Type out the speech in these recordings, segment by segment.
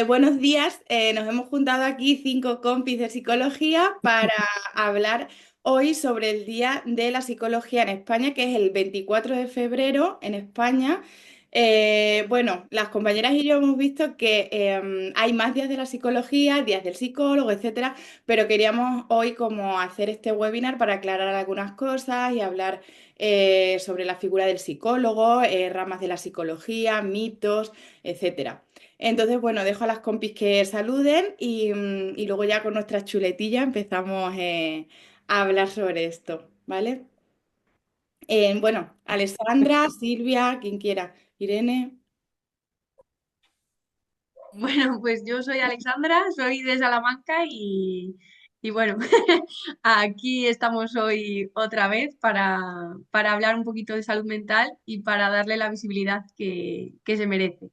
Buenos días, nos hemos juntado aquí cinco compis de psicología para hablar hoy sobre el Día de la Psicología en España, que es el 24 de febrero en España. Bueno, las compañeras y yo hemos visto que hay más días de la psicología, días del psicólogo, etcétera, pero queríamos hoy como hacer este webinar para aclarar algunas cosas y hablar sobre la figura del psicólogo, ramas de la psicología, mitos, etcétera. Entonces, bueno, dejo a las compis que saluden y luego ya con nuestras chuletillas empezamos a hablar sobre esto, ¿vale? Bueno, Alessandra, Silvia, quien quiera, Irene. Bueno, pues yo soy Alexandra, soy de Salamanca y bueno, aquí estamos hoy otra vez para hablar un poquito de salud mental y para darle la visibilidad que se merece.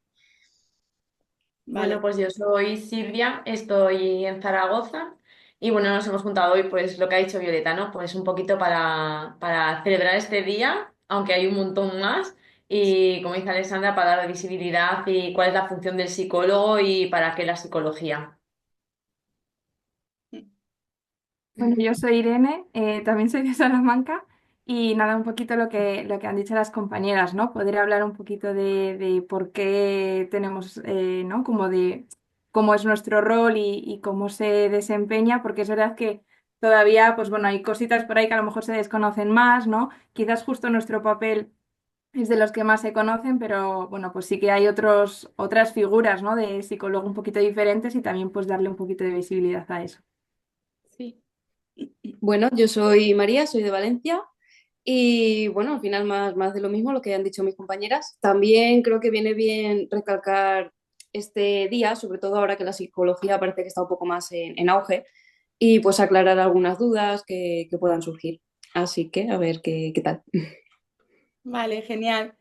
Bueno, Vale. pues yo soy Silvia, estoy en Zaragoza y bueno, nos hemos juntado hoy, pues lo que ha dicho Violeta, ¿no? Pues un poquito para celebrar este día, aunque hay un montón más, y como dice Alexandra, para dar visibilidad y cuál es la función del psicólogo y para qué la psicología. Bueno, yo soy Irene, también soy de Salamanca y nada, un poquito lo que han dicho las compañeras, ¿no? Poder hablar un poquito de por qué tenemos, ¿no? Como de cómo es nuestro rol y cómo se desempeña, porque es verdad que todavía, pues bueno, hay cositas por ahí que a lo mejor se desconocen más, ¿no? Quizás justo nuestro papel es de los que más se conocen, pero bueno, pues sí que hay otras figuras, ¿no? De psicólogo un poquito diferentes y también pues darle un poquito de visibilidad a eso. Sí. Bueno, yo soy María, soy de Valencia y bueno, al final más de lo mismo lo que han dicho mis compañeras. También creo que viene bien recalcar este día, sobre todo ahora que la psicología parece que está un poco más en auge, y pues aclarar algunas dudas que puedan surgir. Así que a ver qué tal. Vale, genial.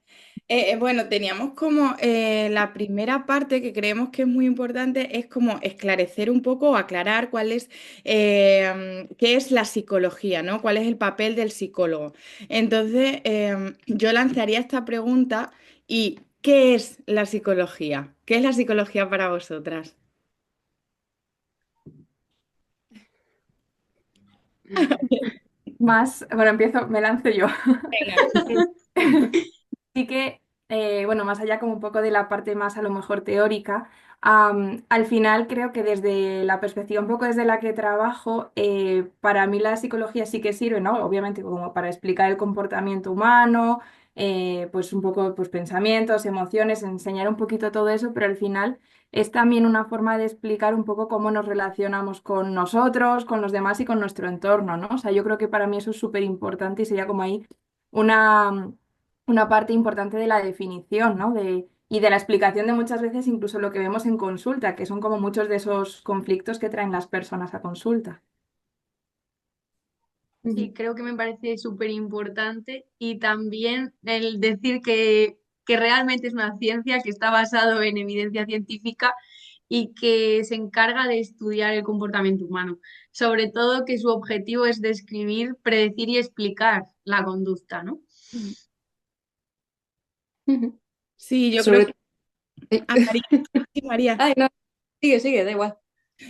Bueno, teníamos como la primera parte que creemos que es muy importante es como esclarecer un poco o aclarar cuál es, qué es la psicología, ¿no? ¿Cuál es el papel del psicólogo? Entonces, yo lanzaría esta pregunta y ¿qué es la psicología? ¿Qué es la psicología para vosotras? Más, bueno, empiezo, me lanzo yo. Venga. Sí que, bueno, más allá como un poco de la parte más a lo mejor teórica, al final creo que desde la perspectiva un poco desde la que trabajo, para mí la psicología sí que sirve, ¿no? Obviamente como para explicar el comportamiento humano, pues un poco pues pensamientos, emociones, enseñar un poquito todo eso, pero al final es también una forma de explicar un poco cómo nos relacionamos con nosotros, con los demás y con nuestro entorno, ¿no? O sea, yo creo que para mí eso es súper importante y sería como ahí una una parte importante de la definición, ¿no? Y de la explicación de muchas veces incluso lo que vemos en consulta, que son como muchos de esos conflictos que traen las personas a consulta. Sí, creo que me parece súper importante y también el decir que realmente es una ciencia que está basado en evidencia científica y que se encarga de estudiar el comportamiento humano. Sobre todo que su objetivo es describir, predecir y explicar la conducta, ¿no? Ujú. Sí, yo creo Sobre que... ay, Ah, María. Sí, María. ay, no, sigue, da igual.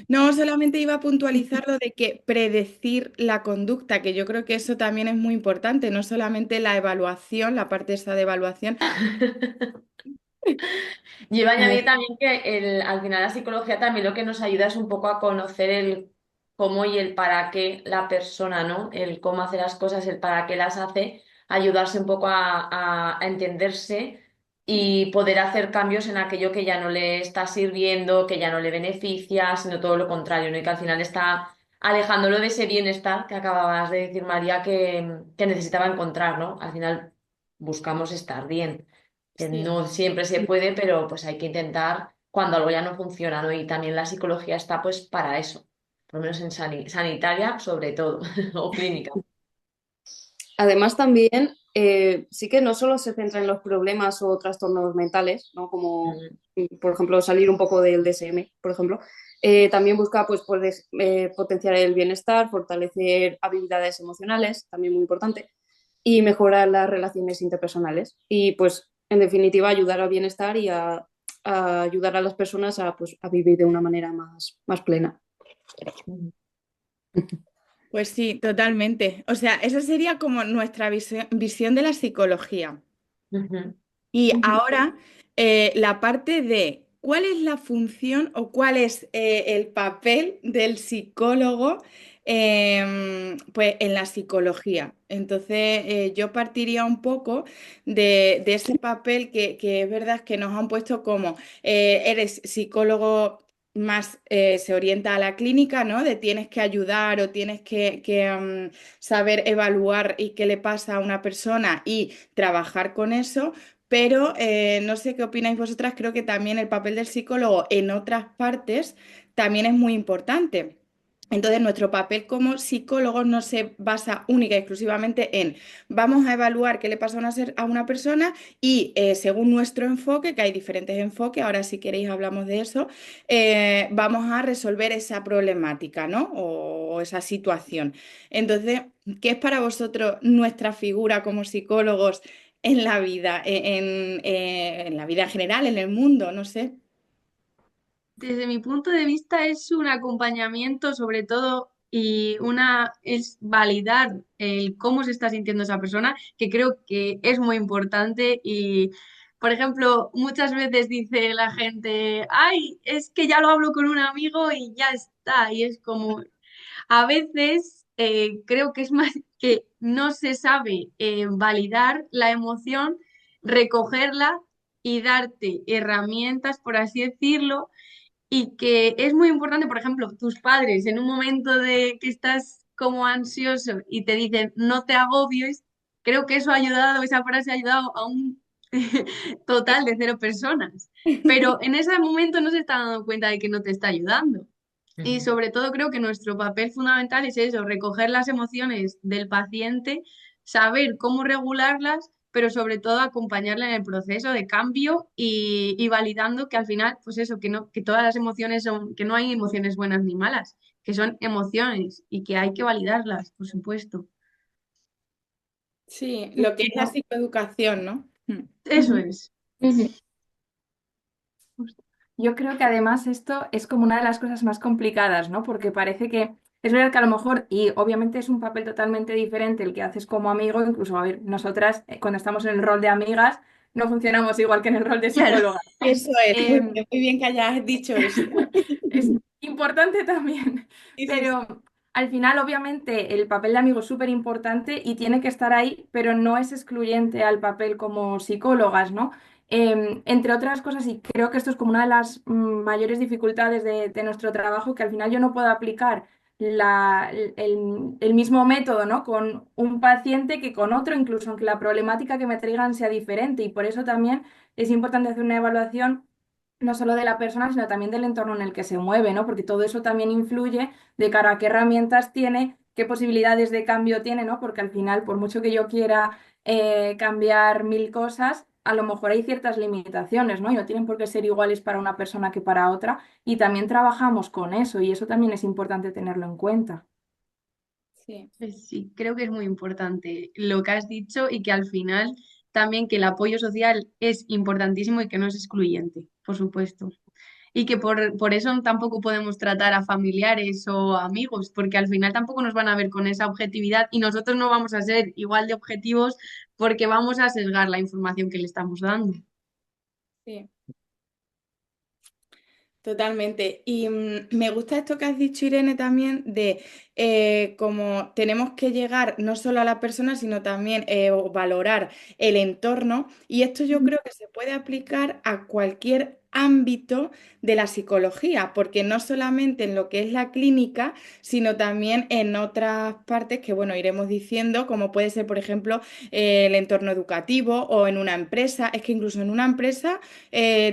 No, solamente iba a puntualizar lo de que predecir la conducta, que yo creo que eso también es muy importante, no solamente la evaluación, la parte esa de evaluación. Yo iba a A ver, añadir también que al final la psicología también lo que nos ayuda es un poco a conocer el cómo y el para qué la persona, ¿no? El cómo hace las cosas, el para qué las hace, ayudarse un poco a entenderse y poder hacer cambios en aquello que ya no le está sirviendo, que ya no le beneficia, sino todo lo contrario, ¿no? Y que al final está alejándolo de ese bienestar que acababas de decir, María, que necesitaba encontrar, ¿no? Al final buscamos estar bien que sí, no siempre se puede, pero pues hay que intentar cuando algo ya no funciona, ¿no? Y también la psicología está pues para eso, por lo menos en sanitaria sobre todo, o clínica. Además, también sí que no solo se centra en los problemas o trastornos mentales, ¿no? Como, Mm. por ejemplo, salir un poco del DSM, por ejemplo. También busca pues, potenciar el bienestar, fortalecer habilidades emocionales, también muy importante, y mejorar las relaciones interpersonales. Y, pues, en definitiva, ayudar al bienestar y a a ayudar a las personas a, pues, a vivir de una manera más plena. Pues sí, totalmente. O sea, esa sería como nuestra visión de la psicología. Ujú. Y Ujú. ahora la parte de cuál es la función o cuál es el papel del psicólogo pues en la psicología. Entonces yo partiría un poco de ese papel que es verdad que nos han puesto como eres psicólogo más se orienta a la clínica, ¿no? De tienes que ayudar o tienes que saber evaluar y qué le pasa a una persona y trabajar con eso. Pero no sé qué opináis vosotras, creo que también el papel del psicólogo en otras partes también es muy importante. Entonces, nuestro papel como psicólogos no se basa única y exclusivamente en vamos a evaluar qué le pasa a una persona y según nuestro enfoque, que hay diferentes enfoques, ahora si queréis hablamos de eso, vamos a resolver esa problemática, ¿no? O esa situación. Entonces, ¿qué es para vosotros nuestra figura como psicólogos en la vida, en la vida en general, en el mundo, no sé? Desde mi punto de vista es un acompañamiento sobre todo y una es validar el cómo se está sintiendo esa persona, que creo que es muy importante y, por ejemplo, muchas veces dice la gente, ay, es que ya lo hablo con un amigo y ya está, y es como, a veces creo que es más que no se sabe validar la emoción, recogerla y darte herramientas, por así decirlo, y que es muy importante, por ejemplo, tus padres en un momento de que estás como ansioso y te dicen no te agobies, creo que eso ha ayudado, esa frase ha ayudado a un total de 0 personas. Pero en ese momento no se está dando cuenta de que no te está ayudando. Y Ujú. sobre todo creo que nuestro papel fundamental es eso, recoger las emociones del paciente, saber cómo regularlas, pero sobre todo acompañarle en el proceso de cambio y validando que al final, pues eso, que no, que todas las emociones son, que no hay emociones buenas ni malas, que son emociones y que hay que validarlas, por supuesto. Sí, Sí, lo que es la no. psicoeducación, ¿no? Eso Ujú. es. Ujú. Justo. Yo creo que además esto es como una de las cosas más complicadas, ¿no? Porque parece que es verdad que a lo mejor, y obviamente es un papel totalmente diferente el que haces como amigo, incluso, a ver, nosotras cuando estamos en el rol de amigas no funcionamos igual que en el rol de Claro. psicóloga. Eso es, Em, muy bien que hayas dicho eso. es importante también, Sí, sí, sí. pero al final obviamente el papel de amigo es súper importante y tiene que estar ahí, pero no es excluyente al papel como psicólogas, ¿no? Entre otras cosas, y creo que esto es como una de las mayores dificultades de nuestro trabajo, que al final yo no puedo aplicar el mismo método, ¿no? Con un paciente que con otro, incluso aunque la problemática que me traigan sea diferente, y por eso también es importante hacer una evaluación no solo de la persona, sino también del entorno en el que se mueve, ¿no? Porque todo eso también influye de cara a qué herramientas tiene, qué posibilidades de cambio tiene, ¿no? Porque al final, por mucho que yo quiera cambiar mil cosas, a lo mejor hay ciertas limitaciones, ¿no? Y no tienen por qué ser iguales para una persona que para otra. Y también trabajamos con eso, y eso también es importante tenerlo en cuenta. Sí. Sí, creo que es muy importante lo que has dicho y que al final también que el apoyo social es importantísimo y que no es excluyente, por supuesto. Y que por eso tampoco podemos tratar a familiares o amigos, porque al final tampoco nos van a ver con esa objetividad y nosotros no vamos a ser igual de objetivos porque vamos a sesgar la información que le estamos dando. Sí. Totalmente. Y me gusta esto que has dicho, Irene, también de cómo tenemos que llegar no solo a la persona, sino también o valorar el entorno. Y esto yo creo que se puede aplicar a cualquier ámbito de la psicología, porque no solamente en lo que es la clínica, sino también en otras partes que, bueno, iremos diciendo, como puede ser, por ejemplo, el entorno educativo o en una empresa. Es que incluso en una empresa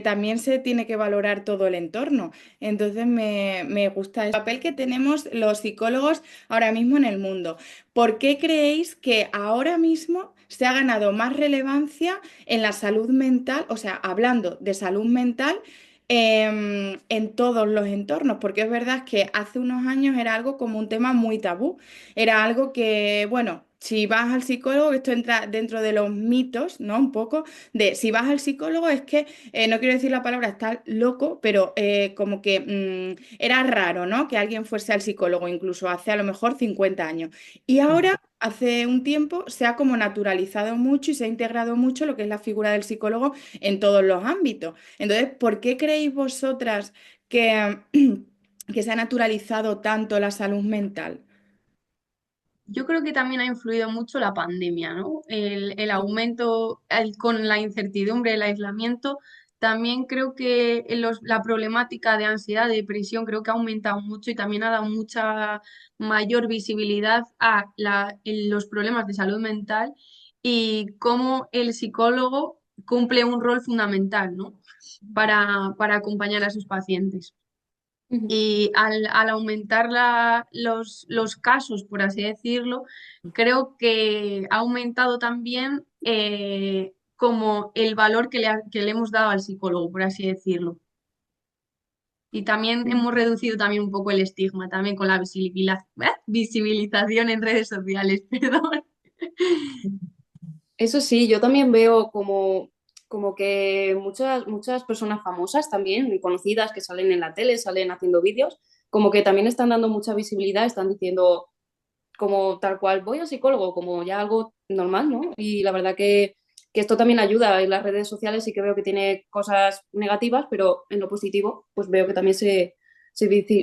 también se tiene que valorar todo el entorno. Entonces me gusta el papel que tenemos los psicólogos ahora mismo en el mundo. ¿Por qué creéis que ahora mismo se ha ganado más relevancia en la salud mental, o sea, hablando de salud mental, en todos los entornos, porque es verdad que hace unos años era algo como un tema muy tabú, era algo que, bueno, si vas al psicólogo, esto entra dentro de los mitos, ¿no? Un poco de si vas al psicólogo es que, no quiero decir la palabra estar loco, pero como que era raro, ¿no? Que alguien fuese al psicólogo, incluso hace a lo mejor 50 años. Y ahora, hace un tiempo, se ha como naturalizado mucho y se ha integrado mucho lo que es la figura del psicólogo en todos los ámbitos. Entonces, ¿por qué creéis vosotras que, que se ha naturalizado tanto la salud mental? Yo creo que también ha influido mucho la pandemia, ¿no? El aumento con la incertidumbre, el aislamiento. También creo que la problemática de ansiedad, de depresión, creo que ha aumentado mucho y también ha dado mucha mayor visibilidad a los problemas de salud mental y cómo el psicólogo cumple un rol fundamental, ¿no? Para acompañar a sus pacientes. Ujú. Y al aumentar los casos, por así decirlo, creo que ha aumentado también como el valor que le hemos dado al psicólogo, por así decirlo. Y también hemos reducido también un poco el estigma, también con la visibilización en redes sociales, perdón. Eso sí, yo también veo como que muchas personas famosas también, y conocidas que salen en la tele, salen haciendo vídeos, como que también están dando mucha visibilidad, están diciendo como tal cual, voy al psicólogo, como ya algo normal, ¿no? Y la verdad que esto también ayuda. En las redes sociales sí que veo que tiene cosas negativas, pero en lo positivo, pues veo que también se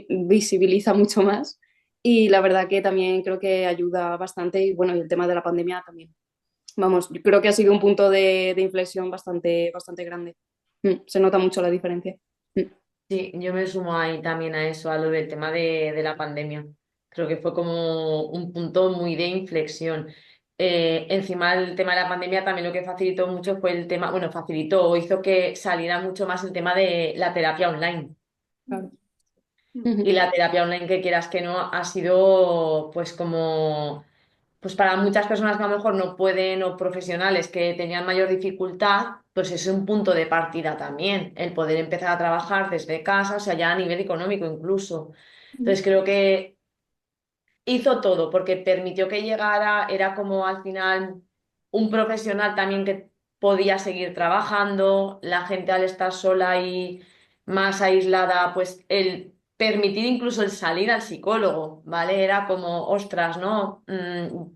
visibiliza mucho más. Y la verdad que también creo que ayuda bastante. Y bueno, y el tema de la pandemia también. Vamos, yo creo que ha sido un punto de inflexión bastante grande. Se nota mucho la diferencia. Mm. Sí, yo me sumo ahí también a eso, a lo del tema de la pandemia. Creo que fue como un punto muy de inflexión. Encima el tema de la pandemia también lo que facilitó mucho fue el tema, bueno, facilitó o hizo que saliera mucho más el tema de la terapia online. Claro. Y Ujú. la terapia online, que quieras que no, ha sido pues como, pues para muchas personas que a lo mejor no pueden o profesionales que tenían mayor dificultad, pues es un punto de partida también, el poder empezar a trabajar desde casa, o sea, ya a nivel económico incluso. Entonces creo que hizo todo porque permitió que llegara, era como al final un profesional también que podía seguir trabajando, la gente al estar sola y más aislada, pues el permitir incluso el salir al psicólogo, ¿vale? Era como, ostras, ¿no?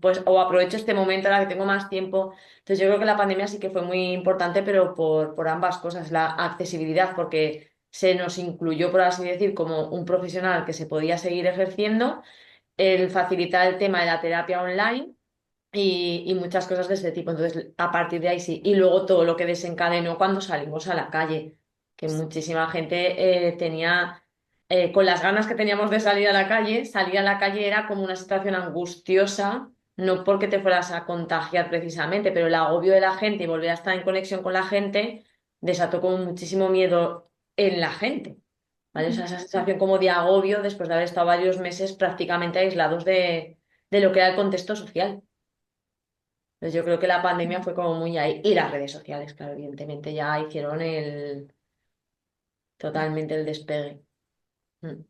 Pues o aprovecho este momento ahora que tengo más tiempo. Entonces yo creo que la pandemia sí que fue muy importante, pero por ambas cosas, la accesibilidad, porque se nos incluyó, por así decir, como un profesional que se podía seguir ejerciendo, el facilitar el tema de la terapia online y muchas cosas de ese tipo. Entonces, a partir de ahí sí. Y luego todo lo que desencadenó cuando salimos a la calle, que muchísima gente tenía, con las ganas que teníamos de salir a la calle era como una situación angustiosa. No porque te fueras a contagiar precisamente, pero el agobio de la gente y volver a estar en conexión con la gente desató como muchísimo miedo en la gente. ¿Vale? O sea, esa sensación como de agobio después de haber estado varios meses prácticamente aislados de lo que era el contexto social. Entonces yo creo que la pandemia fue como muy ahí. Y las redes sociales, claro, evidentemente ya hicieron totalmente el despegue. Mm.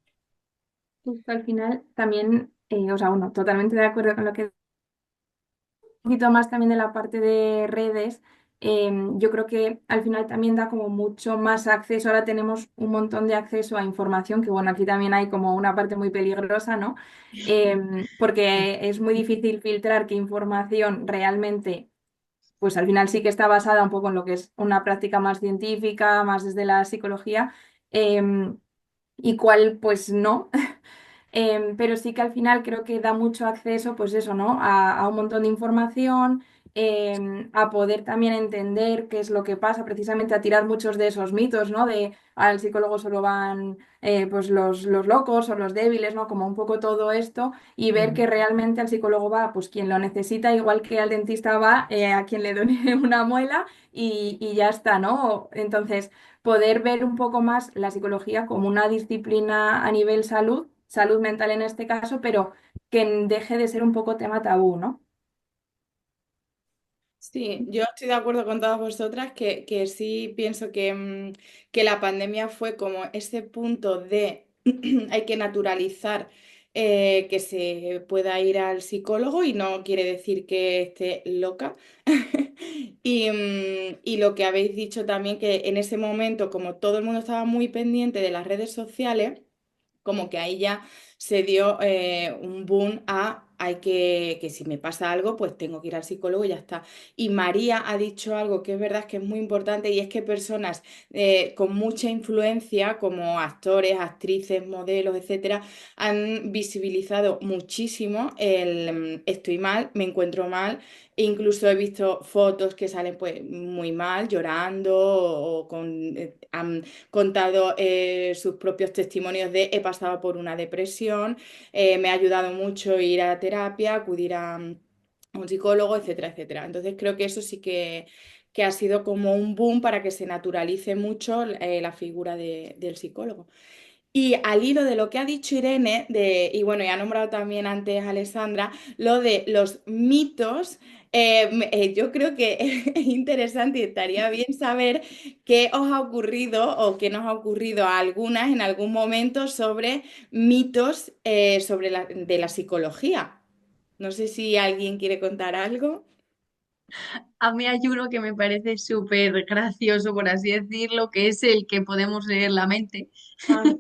Justo al final también, o sea, bueno, totalmente de acuerdo con lo que un poquito más también de la parte de redes, yo creo que al final también da como mucho más acceso. Ahora tenemos un montón de acceso a información, que bueno, aquí también hay como una parte muy peligrosa, ¿no? Porque es muy difícil filtrar qué información realmente, pues al final sí que está basada un poco en lo que es una práctica más científica, más desde la psicología, em, y cuál pues no. Pero sí que al final creo que da mucho acceso, pues eso, ¿no? A un montón de información, a poder también entender qué es lo que pasa, precisamente a tirar muchos de esos mitos, ¿no? De al psicólogo solo van pues los locos o los débiles, ¿no? Como un poco todo esto, y ver Mm. que realmente al psicólogo va, pues quien lo necesita, igual que al dentista va a quien le duele una muela y ya está, ¿no? Entonces poder ver un poco más la psicología como una disciplina a nivel salud, salud mental en este caso, pero que deje de ser un poco tema tabú, ¿no? Sí, yo estoy de acuerdo con todas vosotras que sí pienso que la pandemia fue como ese punto de hay que naturalizar que se pueda ir al psicólogo y no quiere decir que esté loca. Y lo que habéis dicho también, que en ese momento, como todo el mundo estaba muy pendiente de las redes sociales, como que ahí ya se dio un boom a hay que si me pasa algo, pues tengo que ir al psicólogo y ya está. Y María ha dicho algo que es verdad que es muy importante y es que personas con mucha influencia, como actores, actrices, modelos, etcétera, han visibilizado muchísimo el estoy mal, me encuentro mal. E incluso he visto fotos que salen pues muy mal, llorando o con, han contado sus propios testimonios de he pasado por una depresión, me ha ayudado mucho ir a terapia, acudir a un psicólogo, etcétera, etcétera. Entonces creo que eso sí que ha sido como un boom para que se naturalice mucho la figura del psicólogo. Y al hilo de lo que ha dicho Irene, y bueno, y ha nombrado también antes Alessandra, lo de los mitos, yo creo que es interesante y estaría bien saber qué os ha ocurrido o qué nos ha ocurrido a algunas en algún momento sobre mitos sobre de la psicología. No sé si alguien quiere contar algo. A mí hay uno que me parece súper gracioso, por así decirlo, que es el que podemos leer la mente. Ah,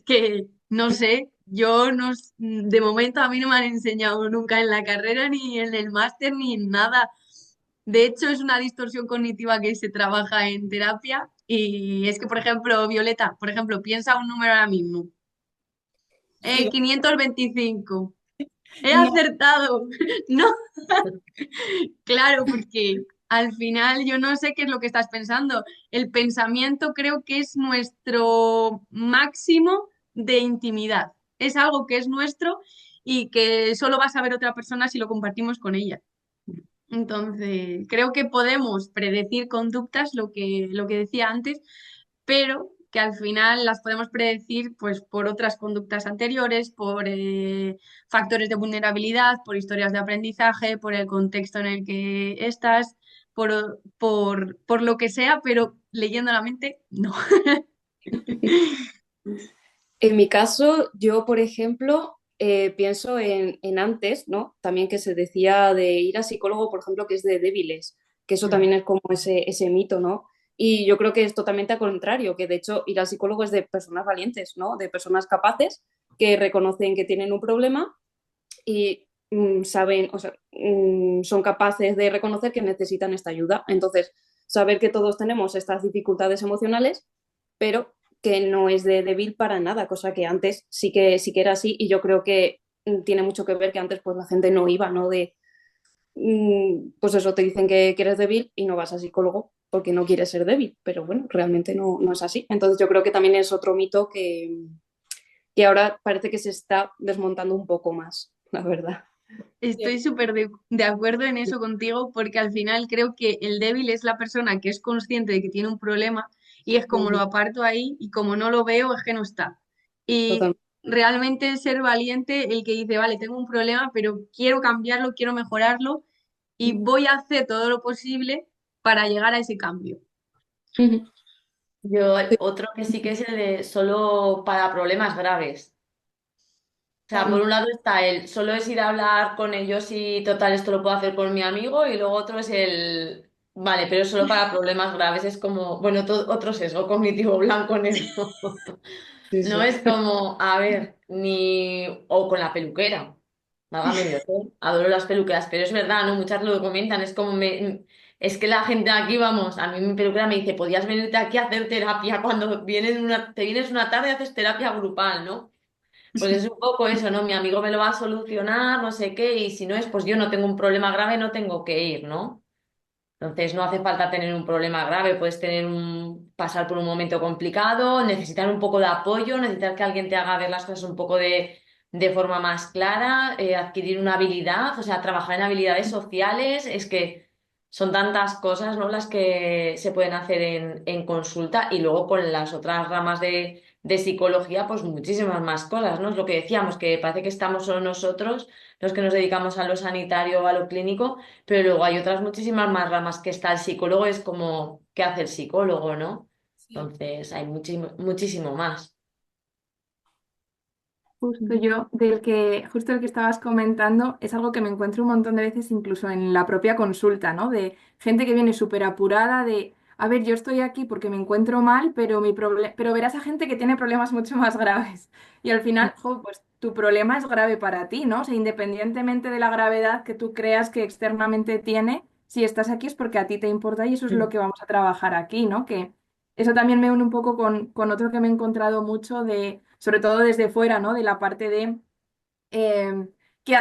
Que no sé, yo no, de momento a mí no me han enseñado nunca en la carrera, ni en el máster, ni en nada. De hecho, es una distorsión cognitiva que se trabaja en terapia y es que, por ejemplo, Violeta, por ejemplo, piensa un número ahora mismo. Sí, 525. He no, acertado. No, claro, porque al final yo no sé qué es lo que estás pensando. El pensamiento creo que es nuestro máximo de intimidad. Es algo que es nuestro y que solo va a saber otra persona si lo compartimos con ella. Entonces, creo que podemos predecir conductas, lo que decía antes, pero que al final las podemos predecir pues, por otras conductas anteriores, por factores de vulnerabilidad, por historias de aprendizaje, por el contexto en el que estás, por lo que sea, pero leyendo la mente, no. En mi caso, yo, por ejemplo, pienso en antes, ¿no? También que se decía de ir a psicólogo, por ejemplo, que es de débiles, que eso también es como ese mito, ¿no? Y yo creo que es totalmente al contrario, que de hecho ir al psicólogo es de personas valientes, ¿no? De personas capaces que reconocen que tienen un problema y saben, o sea, son capaces de reconocer que necesitan esta ayuda. Entonces, saber que todos tenemos estas dificultades emocionales, pero que no es de débil para nada, cosa que antes sí que era así y yo creo que tiene mucho que ver que antes pues la gente no iba, ¿no? Pues eso, te dicen que eres débil y no vas a psicólogo porque no quieres ser débil, pero bueno, realmente no es así. Entonces yo creo que también es otro mito que ahora parece que se está desmontando un poco más, la verdad. Estoy súper de acuerdo en eso contigo porque al final creo que el débil es la persona que es consciente de que tiene un problema y es como lo Ujú. aparto ahí y como no lo veo es que no está. Y Total. realmente ser valiente el que dice, vale, tengo un problema, pero quiero cambiarlo, quiero mejorarlo y voy a hacer todo lo posible para llegar a ese cambio. Ujú. yo, otro que sí que es el de solo para problemas graves. O sea, por Ujú. un lado está el solo es ir a hablar con ellos y total, esto lo puedo hacer con mi amigo, y luego otro es el, vale, pero es solo para problemas graves, es como, bueno, otro sesgo cognitivo blanco-negro. Sí, No sí. es como, a ver, ni, o con la peluquera, válgame Dios, ¿eh? Adoro las peluqueras, pero es verdad, ¿no? Muchas lo comentan, es como, es que la gente aquí, vamos, a mí mi peluquera me dice, podías venirte aquí a hacer terapia cuando te vienes una tarde y haces terapia grupal, ¿no? Pues es un poco eso, ¿no? Mi amigo me lo va a solucionar, no sé qué, y si no es, pues yo no tengo un problema grave, no tengo que ir, ¿no? Entonces no hace falta tener un problema grave, puedes pasar por un momento complicado, necesitar un poco de apoyo, necesitar que alguien te haga ver las cosas un poco de forma más clara, adquirir una habilidad, o sea, trabajar en habilidades sociales, es que son tantas cosas, ¿no? Las que se pueden hacer en consulta y luego con las otras ramas de psicología, pues muchísimas más cosas, ¿no? Es lo que decíamos, que parece que estamos solo nosotros los que nos dedicamos a lo sanitario o a lo clínico, pero luego hay otras muchísimas más ramas que está el psicólogo, es como, ¿qué hace el psicólogo, no? Sí. Entonces, hay muchísimo, muchísimo más. Justo el que estabas comentando es algo que me encuentro un montón de veces incluso en la propia consulta, ¿no? De gente que viene súper apurada de, a ver, yo estoy aquí porque me encuentro mal, pero pero verás a gente que tiene problemas mucho más graves. Y al final, jo, pues tu problema es grave para ti, ¿no? O sea, independientemente de la gravedad que tú creas que externamente tiene, si estás aquí es porque a ti te importa y eso es lo que vamos a trabajar aquí, ¿no? Que eso también me une un poco con otro que me he encontrado mucho de, sobre todo desde fuera, ¿no? De la parte de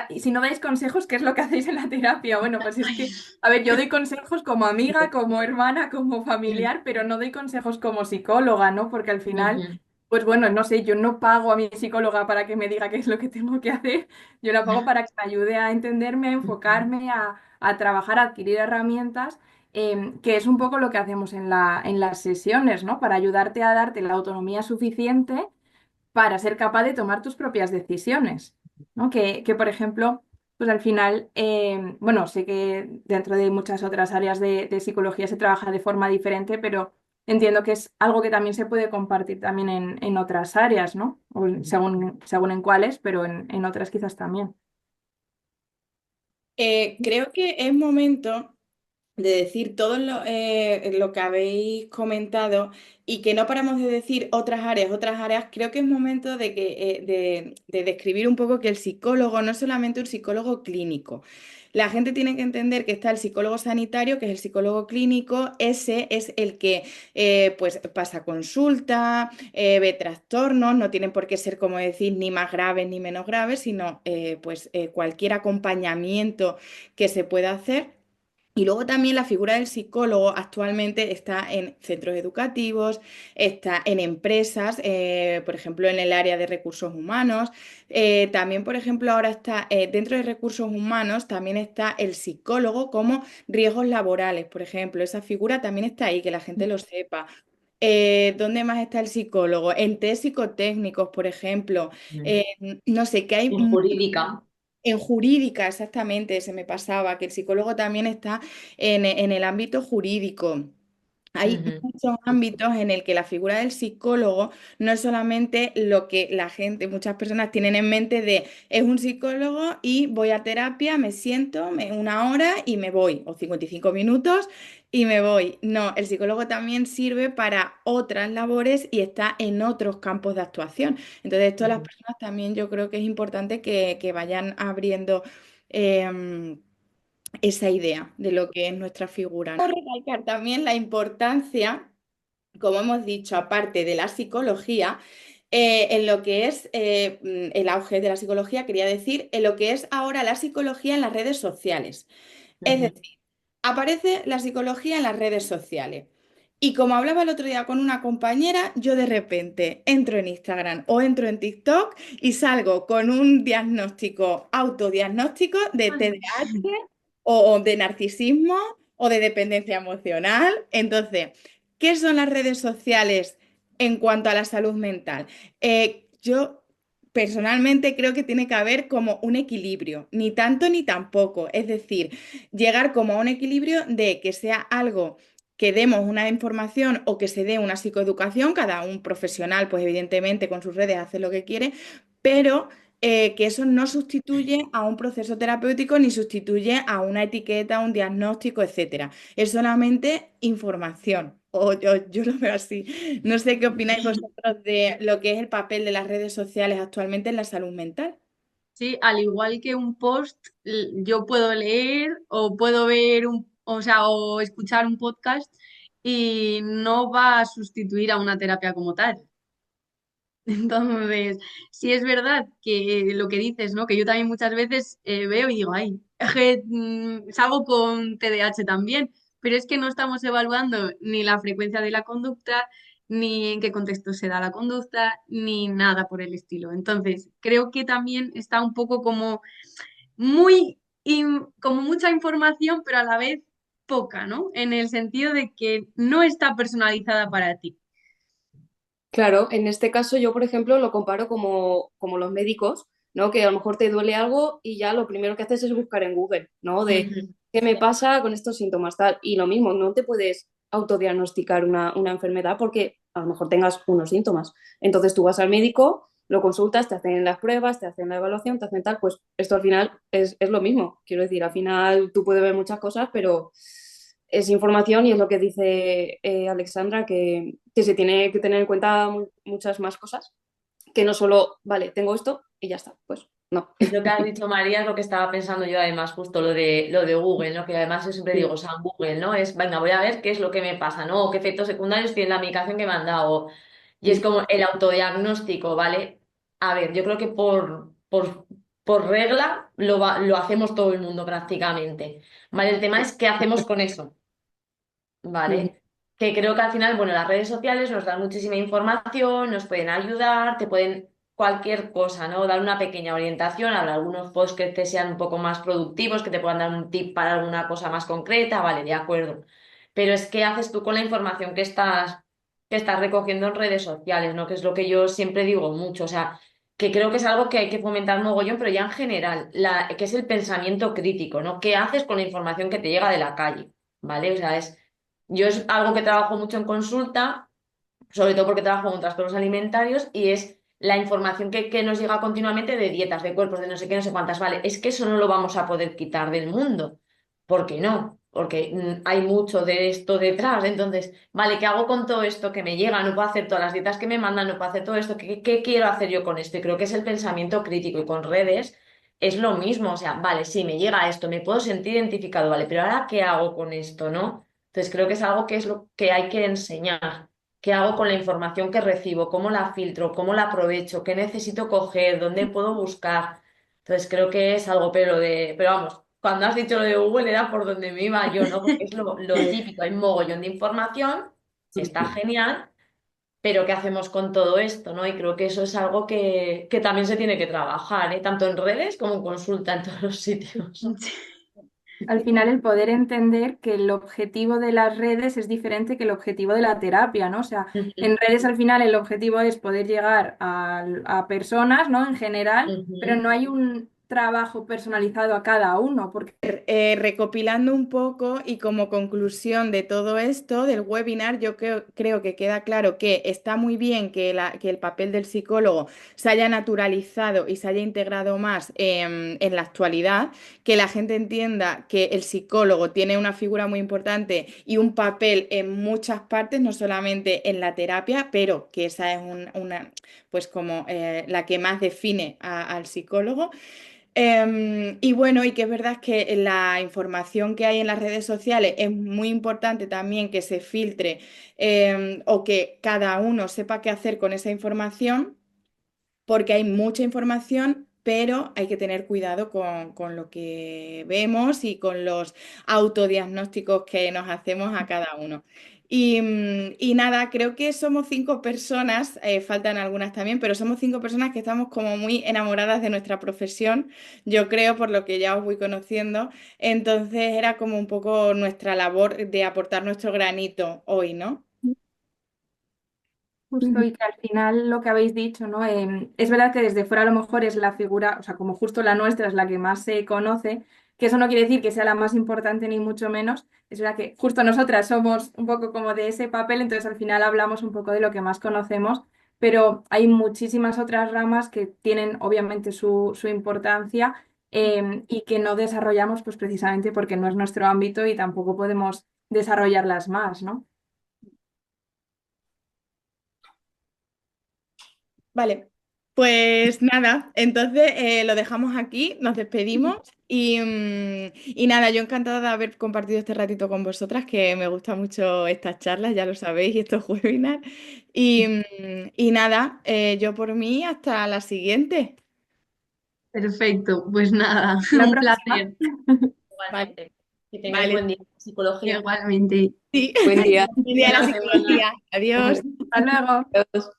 y si no dais consejos, ¿qué es lo que hacéis en la terapia? Bueno, pues es que, a ver, yo doy consejos como amiga, como hermana, como familiar, pero no doy consejos como psicóloga, ¿no? Porque al final, Ujú. pues bueno, no sé, yo no pago a mi psicóloga para que me diga qué es lo que tengo que hacer, yo la pago para que me ayude a entenderme, a Ujú. enfocarme, a trabajar, a adquirir herramientas. Que es un poco lo que hacemos en las sesiones, ¿no? Para ayudarte a darte la autonomía suficiente para ser capaz de tomar tus propias decisiones, ¿no? Por ejemplo, pues al final, bueno, sé que dentro de muchas otras áreas de psicología se trabaja de forma diferente, pero entiendo que es algo que también se puede compartir también en otras áreas, ¿no? O según en cuáles, pero en otras quizás también. Creo que es momento de decir todo lo que habéis comentado y que no paramos de decir otras áreas, creo que es momento de describir un poco que el psicólogo no es solamente un psicólogo clínico. La gente tiene que entender que está el psicólogo sanitario, que es el psicólogo clínico, ese es el que pues pasa consulta, ve trastornos, no tienen por qué ser, como decir, ni más graves ni menos graves, sino cualquier acompañamiento que se pueda hacer. Y luego también la figura del psicólogo actualmente está en centros educativos, está en empresas, por ejemplo, en el área de recursos humanos. También, por ejemplo, ahora está dentro de recursos humanos, también está el psicólogo como riesgos laborales, por ejemplo. Esa figura también está ahí, que la gente lo sepa. ¿Dónde más está el psicólogo? En test psicotécnicos, por ejemplo. Eh, no sé, que hay En jurídica. en jurídica, exactamente, se me pasaba, que el psicólogo también está en el ámbito jurídico. Hay Ujú. muchos ámbitos en el que la figura del psicólogo no es solamente lo que la gente, muchas personas tienen en mente de es un psicólogo y voy a terapia, me siento una hora y me voy, o 55 minutos y me voy. No, el psicólogo también sirve para otras labores y está en otros campos de actuación. Entonces, todas las Ujú. personas también yo creo que es importante que vayan abriendo em, esa idea de lo que es nuestra figura. Quiero recalcar también la importancia, como hemos dicho, aparte de la psicología, en lo que es el auge de la psicología, quería decir, en lo que es ahora la psicología en las redes sociales. Es Ujú. decir, aparece la psicología en las redes sociales. Y como hablaba el otro día con una compañera, yo de repente entro en Instagram o entro en TikTok y salgo con un diagnóstico, autodiagnóstico de TDAH o de narcisismo o de dependencia emocional. Entonces, ¿qué son las redes sociales en cuanto a la salud mental? Yo personalmente creo que tiene que haber como un equilibrio, ni tanto ni tampoco. Es decir, llegar como a un equilibrio de que sea algo que demos una información o que se dé una psicoeducación, cada un profesional, pues evidentemente con sus redes hace lo que quiere, pero que eso no sustituye a un proceso terapéutico ni sustituye a una etiqueta, un diagnóstico, etcétera. Es solamente información, o yo lo veo así. No sé qué opináis vosotros de lo que es el papel de las redes sociales actualmente en la salud mental. Sí, al igual que un post, yo puedo leer o puedo ver o sea, o escuchar un podcast y no va a sustituir a una terapia como tal. Entonces, sí es verdad que lo que dices, ¿no? Que yo también muchas veces veo y digo, ay, es que, salgo con TDAH también, pero es que no estamos evaluando ni la frecuencia de la conducta, ni en qué contexto se da la conducta, ni nada por el estilo. Entonces, creo que también está un poco como como mucha información, pero a la vez poca, ¿no? En el sentido de que no está personalizada para ti. Claro, en este caso yo, por ejemplo, lo comparo como los médicos, ¿no? Que a lo mejor te duele algo y ya lo primero que haces es buscar en Google, ¿no? De Ujú. qué me pasa con estos síntomas, tal. Y lo mismo, no te puedes autodiagnosticar una enfermedad porque a lo mejor tengas unos síntomas. Entonces tú vas al médico, lo consultas, te hacen las pruebas, te hacen la evaluación, te hacen tal, pues esto al final es lo mismo. Quiero decir, al final tú puedes ver muchas cosas, pero es información y es lo que dice Alexandra, que se tiene que tener en cuenta muchas más cosas, que no solo, vale, tengo esto y ya está, pues no. Es lo que has dicho, María, es lo que estaba pensando yo además, justo lo de Google, ¿no? Que además yo siempre digo, Sí. o sea, Google, ¿no? Es, venga, voy a ver qué es lo que me pasa, ¿no? O qué efectos secundarios tiene la medicación que me han dado. Y es Sí. como el autodiagnóstico, ¿vale? A ver, yo creo que por regla lo hacemos todo el mundo prácticamente, ¿vale? El tema es qué hacemos con eso. Ujú. ¿Vale? Que creo que al final, bueno, las redes sociales nos dan muchísima información, nos pueden ayudar, te pueden cualquier cosa, ¿no? Dar una pequeña orientación, habrá algunos posts que te sean un poco más productivos, que te puedan dar un tip para alguna cosa más concreta, vale, de acuerdo. Pero es qué haces tú con la información que estás recogiendo en redes sociales, ¿no? Que es lo que yo siempre digo mucho, o sea, que creo que es algo que hay que fomentar mogollón, pero ya en general, que es el pensamiento crítico, ¿no? ¿Qué haces con la información que te llega de la calle? ¿Vale? O sea, yo es algo que trabajo mucho en consulta, sobre todo porque trabajo con trastornos alimentarios y es la información que nos llega continuamente de dietas, de cuerpos, de no sé qué, no sé cuántas. Vale, es que eso no lo vamos a poder quitar del mundo. ¿Por qué no? Porque hay mucho de esto detrás. Entonces, vale, ¿qué hago con todo esto que me llega? No puedo hacer todas las dietas que me mandan, no puedo hacer todo esto. ¿Qué quiero hacer yo con esto? Y creo que es el pensamiento crítico y con redes es lo mismo. O sea, vale, sí, me llega esto, me puedo sentir identificado, vale, pero ahora ¿qué hago con esto, no? Entonces creo que es algo que es lo que hay que enseñar. ¿Qué hago con la información que recibo? ¿Cómo la filtro? ¿Cómo la aprovecho? ¿Qué necesito coger? ¿Dónde puedo buscar? Entonces creo que es algo, pero vamos, cuando has dicho lo de Google era por donde me iba yo, ¿no? Porque es lo típico, hay mogollón de información, está genial, pero ¿qué hacemos con todo esto, no? Y creo que eso es algo que también se tiene que trabajar, ¿eh? Tanto en redes como en consulta en todos los sitios. Al final, el poder entender que el objetivo de las redes es diferente que el objetivo de la terapia, ¿no? O sea, en redes al final el objetivo es poder llegar a personas, ¿no? En general, pero Ujú. no hay un trabajo personalizado a cada uno, porque Recopilando un poco y como conclusión de todo esto, del webinar, yo creo que queda claro que está muy bien que el papel del psicólogo se haya naturalizado y se haya integrado más en la actualidad, que la gente entienda que el psicólogo tiene una figura muy importante y un papel en muchas partes, no solamente en la terapia, pero que esa es pues como la que más define al psicólogo. Y bueno, y que es verdad que la información que hay en las redes sociales es muy importante también que se filtre, o que cada uno sepa qué hacer con esa información, porque hay mucha información, pero hay que tener cuidado con lo que vemos y con los autodiagnósticos que nos hacemos a cada uno. Y nada, creo que somos 5 personas, faltan algunas también, pero somos 5 personas que estamos como muy enamoradas de nuestra profesión, yo creo, por lo que ya os voy conociendo. Entonces era como un poco nuestra labor de aportar nuestro granito hoy, ¿no? justo y que al final lo que habéis dicho, ¿no? Es verdad que desde fuera a lo mejor es la figura, o sea, como justo la nuestra es la que más se conoce, que eso no quiere decir que sea la más importante ni mucho menos. Es verdad que justo nosotras somos un poco como de ese papel, entonces al final hablamos un poco de lo que más conocemos, pero hay muchísimas otras ramas que tienen obviamente su importancia, y que no desarrollamos pues precisamente porque no es nuestro ámbito y tampoco podemos desarrollarlas más, ¿no? Vale, pues nada, entonces lo dejamos aquí, nos despedimos y nada, yo encantada de haber compartido este ratito con vosotras, que me gustan mucho estas charlas, ya lo sabéis, y estos webinars. Y nada, yo por mí hasta la siguiente. Perfecto, pues nada, La un próxima. placer. Vale, Igualmente. Que tengáis vale, buen día. Psicología. Igualmente. sí. Buen día. Buen día a la Buena semana. psicología. Adiós. Hasta luego. Adiós.